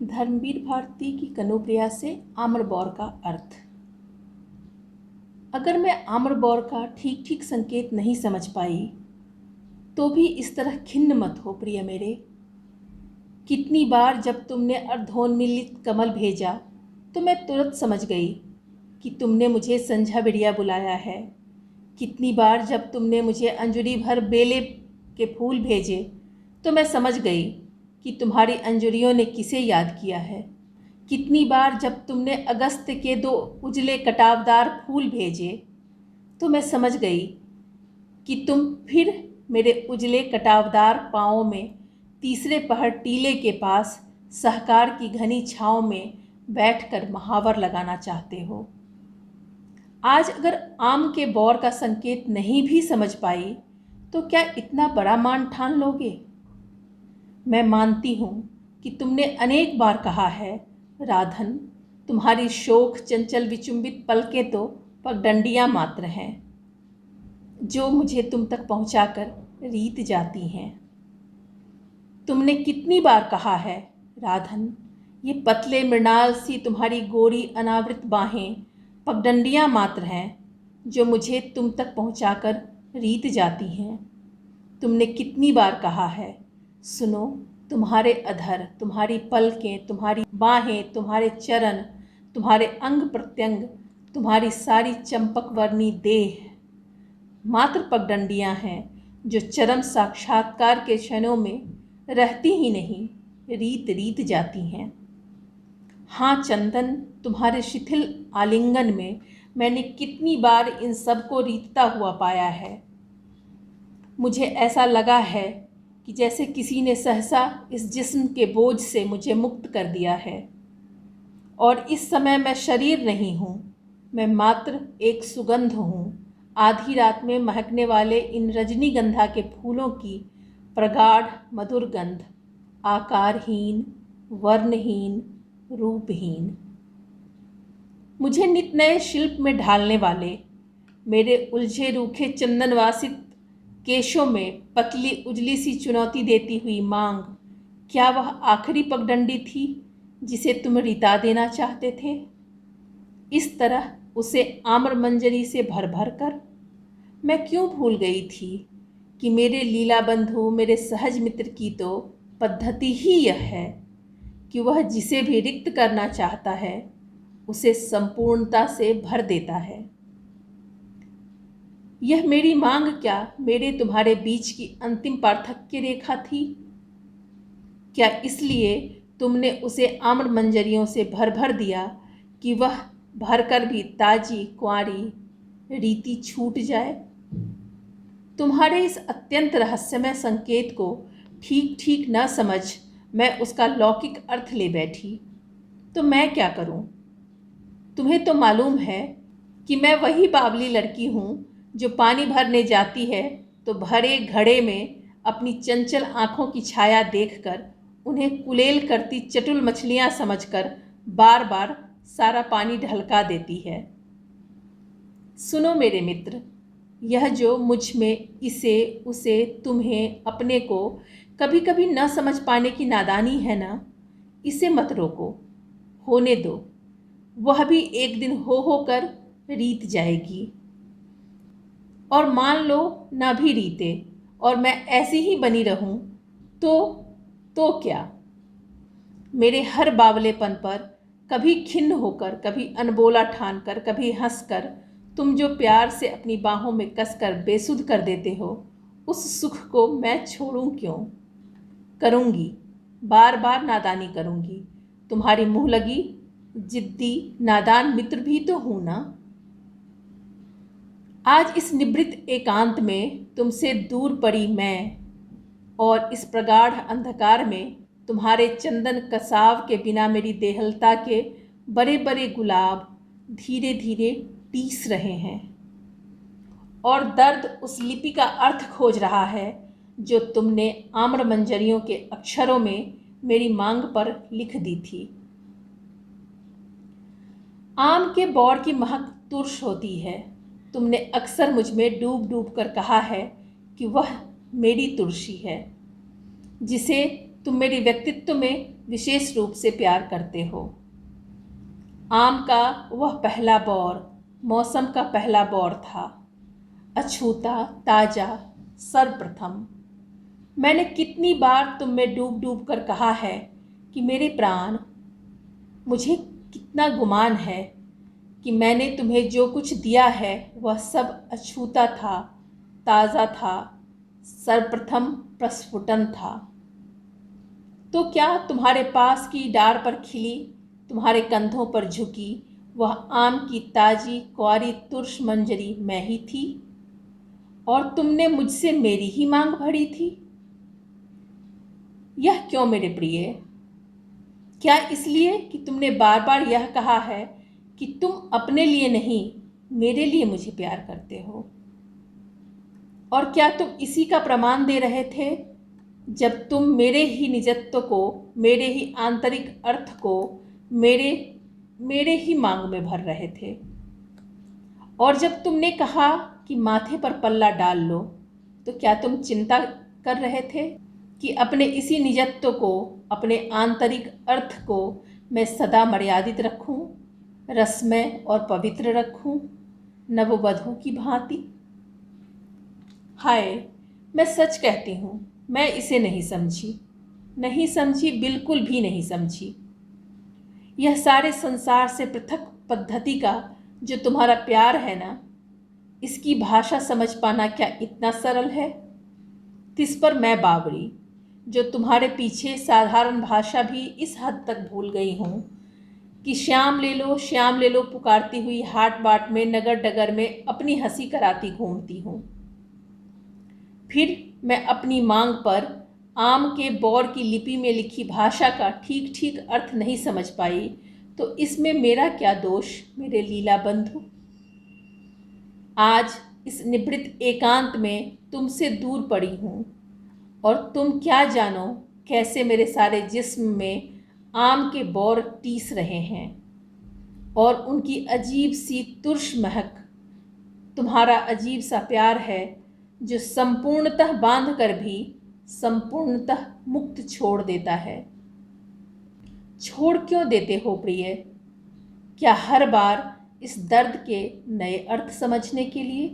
धर्मवीर भारती की कनुप्रिया से आम्रबौर का अर्थ। अगर मैं आम्रबौर का ठीक ठीक संकेत नहीं समझ पाई तो भी इस तरह खिन्न मत हो प्रिय मेरे। कितनी बार जब तुमने अर्धोन्मीलित कमल भेजा तो मैं तुरंत समझ गई कि तुमने मुझे संझा बिड़िया बुलाया है। कितनी बार जब तुमने मुझे अंजुरी भर बेले के फूल भेजे तो मैं समझ गई कि तुम्हारी अंजुरियों ने किसे याद किया है। कितनी बार जब तुमने अगस्त के 2 उजले कटावदार फूल भेजे तो मैं समझ गई कि तुम फिर मेरे उजले कटावदार पाँवों में तीसरे पहर टीले के पास सहकार की घनी छाँव में बैठकर महावर लगाना चाहते हो। आज अगर आम के बौर का संकेत नहीं भी समझ पाई तो क्या इतना बड़ा मान ठान लोगे? मैं मानती हूँ कि तुमने अनेक बार कहा है, राधन, तुम्हारी शोक चंचल विचुंबित पलकें तो पगडंडियाँ मात्र हैं जो मुझे तुम तक पहुँचाकर रीत जाती हैं। तुमने कितनी बार कहा है, राधन, ये पतले मृणाल सी तुम्हारी गोरी अनावृत बाहें पगडंडियाँ मात्र हैं जो मुझे तुम तक पहुँचाकर रीत जाती हैं। तुमने कितनी बार कहा है, सुनो, तुम्हारे अधर, तुम्हारी पलकें, तुम्हारी बाहें, तुम्हारे चरण, तुम्हारे अंग प्रत्यंग, तुम्हारी सारी चंपक वर्णी देह मात्र पगडंडियाँ हैं जो चरम साक्षात्कार के क्षणों में रहती ही नहीं, रीत रीत जाती हैं। हाँ चंदन, तुम्हारे शिथिल आलिंगन में मैंने कितनी बार इन सब को रीतता हुआ पाया है। मुझे ऐसा लगा है कि जैसे किसी ने सहसा इस जिस्म के बोझ से मुझे मुक्त कर दिया है और इस समय मैं शरीर नहीं हूँ, मैं मात्र एक सुगंध हूँ। आधी रात में महकने वाले इन रजनीगंधा के फूलों की प्रगाढ़ मधुर गंध, आकारहीन, वर्णहीन, रूपहीन। मुझे नित नए शिल्प में ढालने वाले मेरे उलझे रूखे चंदनवासित केशों में पतली उजली सी चुनौती देती हुई मांग, क्या वह आखिरी पगडंडी थी जिसे तुम रिता देना चाहते थे? इस तरह उसे आम्र मंजरी से भर भर कर मैं क्यों भूल गई थी कि मेरे लीला बंधु, मेरे सहज मित्र की तो पद्धति ही यह है कि वह जिसे भी रिक्त करना चाहता है उसे संपूर्णता से भर देता है। यह मेरी मांग क्या मेरे तुम्हारे बीच की अंतिम पार्थक्य रेखा थी? क्या इसलिए तुमने उसे आम्र मंजरियों से भर भर दिया कि वह भरकर भी ताजी कुंवारी रीति छूट जाए? तुम्हारे इस अत्यंत रहस्यमय संकेत को ठीक ठीक न समझ मैं उसका लौकिक अर्थ ले बैठी तो मैं क्या करूं? तुम्हें तो मालूम है कि मैं वही बावली लड़की हूँ जो पानी भरने जाती है तो भरे घड़े में अपनी चंचल आँखों की छाया देखकर उन्हें कुलेल करती चटुल मछलियाँ समझकर बार बार सारा पानी ढलका देती है। सुनो मेरे मित्र, यह जो मुझ में इसे, उसे, तुम्हें, अपने को कभी कभी न समझ पाने की नादानी है ना, इसे मत रोको, होने दो। वह भी एक दिन हो कर रीत जाएगी। और मान लो न भी रीते और मैं ऐसी ही बनी रहूं तो क्या? मेरे हर बावलेपन पर कभी खिन्न होकर, कभी अनबोला ठानकर, कभी हंसकर तुम जो प्यार से अपनी बाहों में कसकर बेसुध कर देते हो, उस सुख को मैं छोड़ूं क्यों? करूंगी, बार बार नादानी करूंगी। तुम्हारी मुँह लगी जिद्दी नादान मित्र भी तो हूं ना। आज इस निभृत एकांत में तुमसे दूर पड़ी मैं और इस प्रगाढ़ अंधकार में तुम्हारे चंदन कसाव के बिना मेरी देहलता के बड़े बड़े गुलाब धीरे धीरे टीस रहे हैं और दर्द उस लिपि का अर्थ खोज रहा है जो तुमने आम्र मंजरियों के अक्षरों में मेरी मांग पर लिख दी थी। आम के बौर की महक तुर्श होती है। तुमने अक्सर मुझ में डूब डूब कर कहा है कि वह मेरी तुलसी है जिसे तुम मेरे व्यक्तित्व में विशेष रूप से प्यार करते हो। आम का वह पहला बौर मौसम का पहला बौर था, अछूता, ताजा, सर्वप्रथम। मैंने कितनी बार तुम में डूब डूब कर कहा है कि मेरे प्राण, मुझे कितना गुमान है कि मैंने तुम्हें जो कुछ दिया है वह सब अछूता था, ताज़ा था, सर्वप्रथम प्रस्फुटन था। तो क्या तुम्हारे पास की डार पर खिली, तुम्हारे कंधों पर झुकी वह आम की ताजी कुंवारी तुर्श मंजरी मैं ही थी? और तुमने मुझसे मेरी ही मांग भरी थी। यह क्यों मेरे प्रिय? क्या इसलिए कि तुमने बार बार यह कहा है कि तुम अपने लिए नहीं, मेरे लिए मुझे प्यार करते हो? और क्या तुम इसी का प्रमाण दे रहे थे जब तुम मेरे ही निजत्व को, मेरे ही आंतरिक अर्थ को मेरे मेरे ही मांग में भर रहे थे? और जब तुमने कहा कि माथे पर पल्ला डाल लो, तो क्या तुम चिंता कर रहे थे कि अपने इसी निजत्व को, अपने आंतरिक अर्थ को मैं सदा मर्यादित रखूं, रसमय और पवित्र रखूं, नववधू की भांति? हाय, मैं सच कहती हूँ, मैं इसे नहीं समझी, नहीं समझी, बिल्कुल भी नहीं समझी। यह सारे संसार से पृथक पद्धति का जो तुम्हारा प्यार है ना, इसकी भाषा समझ पाना क्या इतना सरल है? तिस पर मैं बावरी, जो तुम्हारे पीछे साधारण भाषा भी इस हद तक भूल गई हूँ कि श्याम ले लो पुकारती हुई हाट बाट में, नगर डगर में अपनी हंसी कराती घूमती हूँ। फिर मैं अपनी मांग पर आम के बौर की लिपि में लिखी भाषा का ठीक ठीक अर्थ नहीं समझ पाई, तो इसमें मेरा क्या दोष मेरे लीला बंधु? आज इस निभृत एकांत में तुमसे दूर पड़ी हूँ, और तुम क्या जानो कैसे मेरे सारे जिस्म में आम के बौर टीस रहे हैं, और उनकी अजीब सी तुर्श महक तुम्हारा अजीब सा प्यार है जो संपूर्णतः बांध कर भी संपूर्णतः मुक्त छोड़ देता है। छोड़ क्यों देते हो प्रिय? क्या हर बार इस दर्द के नए अर्थ समझने के लिए?